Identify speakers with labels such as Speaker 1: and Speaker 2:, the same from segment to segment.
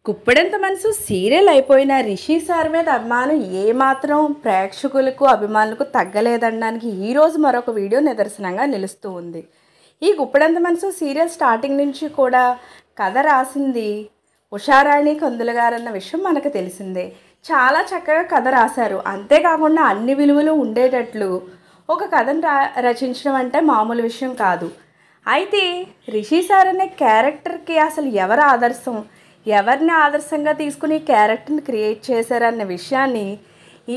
Speaker 1: గుప్పెడంత మనసు సీరియల్ అయిపోయిన రిషి సార్ మీద అభిమానం ఏమాత్రం ప్రేక్షకులకు అభిమానులకు తగ్గలేదనడానికి ఈరోజు మరొక వీడియో నిదర్శనంగా నిలుస్తూ ఉంది. ఈ గుప్పెడంత మనసు సీరియల్ స్టార్టింగ్ నుంచి కూడా కథ రాసింది ఉషారాణి కందుల గారన్న విషయం మనకు తెలిసిందే. చాలా చక్కగా కథ రాశారు. అంతేకాకుండా అన్ని విలువలు ఉండేటట్లు ఒక కథను రచించడం అంటే మామూలు విషయం కాదు. అయితే రిషి సార్ అనే క్యారెక్టర్కి అసలు ఎవరు ఆదర్శం, ఎవరిని ఆదర్శంగా తీసుకుని క్యారెక్టర్ని క్రియేట్ చేశారన్న విషయాన్ని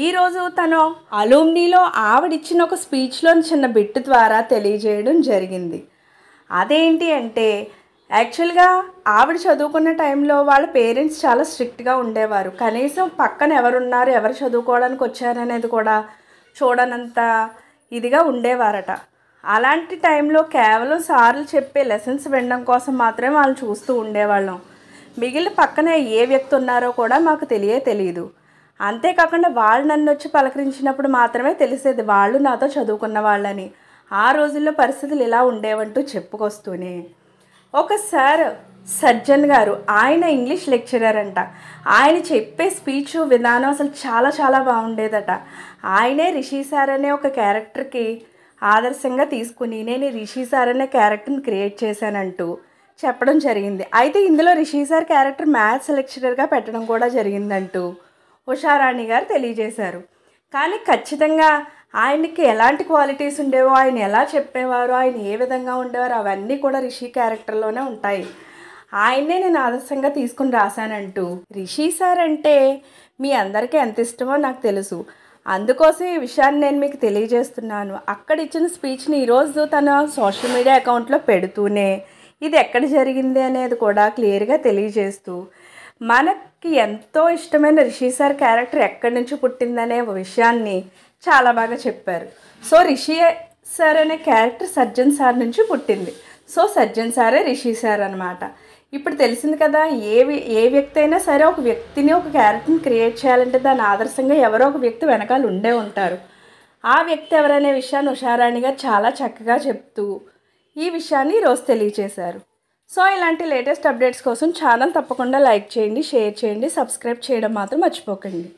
Speaker 1: ఈరోజు తను అలూమ్నీలో ఆవిడిచ్చిన ఒక స్పీచ్లోని చిన్న బిట్ ద్వారా తెలియజేయడం జరిగింది. అదేంటి అంటే యాక్చువల్గా ఆవిడ చదువుకున్న టైంలో వాళ్ళ పేరెంట్స్ చాలా స్ట్రిక్ట్గా ఉండేవారు. కనీసం పక్కన ఎవరున్నారు, ఎవరు చదువుకోవడానికి వచ్చారనేది కూడా చూడనంత ఇదిగా ఉండేవారట. అలాంటి టైంలో కేవలం సార్లు చెప్పే లెసన్స్ వినడం కోసం మాత్రమే వాళ్ళు చూస్తూ ఉండేవాళ్ళం. మిగిలిన పక్కన ఏ వ్యక్తి ఉన్నారో కూడా మాకు తెలియదు. అంతేకాకుండా వాళ్ళు నన్ను వచ్చి పలకరించినప్పుడు మాత్రమే తెలిసేది వాళ్ళు నాతో చదువుకున్న వాళ్ళని. ఆ రోజుల్లో పరిస్థితులు ఇలా ఉండేవంటూ చెప్పుకొస్తూనే ఒక సార్ సజ్జన్ గారు, ఆయన ఇంగ్లీష్ లెక్చరర్ అంట. ఆయన చెప్పే స్పీచ్ విధానం అసలు చాలా చాలా బాగుండేదట. ఆయనే రిషి సార్ అనే ఒక క్యారెక్టర్కి ఆదర్శంగా తీసుకుని నేను రిషి సార్ అనే క్యారెక్టర్ని క్రియేట్ చేశానంటూ చెప్పడం జరిగింది. అయితే ఇందులో రిషి సార్ క్యారెక్టర్ మ్యాథ్స్ లెక్చరర్గా పెట్టడం కూడా జరిగిందంటూ ఉషారాణి గారు తెలియజేశారు. కానీ ఖచ్చితంగా ఆయనకి ఎలాంటి క్వాలిటీస్ ఉండేవో, ఆయన ఎలా చెప్పేవారు, ఆయన ఏ విధంగా ఉండేవారు, అవన్నీ కూడా రిషి క్యారెక్టర్లోనే ఉంటాయి. ఆయన్నే నేను ఆదర్శంగా తీసుకుని రాశానంటూ రిషి సార్ అంటే మీ అందరికీ ఎంత ఇష్టమో నాకు తెలుసు. అందుకోసం ఈ విషయాన్ని నేను మీకు తెలియజేస్తున్నాను. అక్కడ ఇచ్చిన స్పీచ్ని ఈరోజు తన సోషల్ మీడియా అకౌంట్లో పెడుతూనే ఇది ఎక్కడ జరిగింది అనేది కూడా క్లియర్గా తెలియజేస్తూ మనకి ఎంతో ఇష్టమైన రిషి సార్ క్యారెక్టర్ ఎక్కడి నుంచి పుట్టిందనే విషయాన్ని చాలా బాగా చెప్పారు. సో రిషి సార్ అనే క్యారెక్టర్ సజ్జన్ సార్ నుంచి పుట్టింది. సో సజ్జన్ సారే రిషి సార్ అనమాట. ఇప్పుడు తెలిసింది కదా, ఏ వ్యక్తి అయినా సరే ఒక వ్యక్తిని, ఒక క్యారెక్టర్ని క్రియేట్ చేయాలంటే దాని ఆదర్శంగా ఎవరో ఒక వ్యక్తి వెనకాల ఉండే ఉంటారు. ఆ వ్యక్తి ఎవరనే విషయాన్ని ఉషారాణి గారు చాలా చక్కగా చెప్తూ ఈ విషయాన్ని ఈరోజు తెలియజేశారు. సో ఇలాంటి లేటెస్ట్ అప్డేట్స్ కోసం ఛానల్ తప్పకుండా లైక్ చేయండి, షేర్ చేయండి, సబ్స్క్రైబ్ చేయడం మాత్రం మర్చిపోకండి.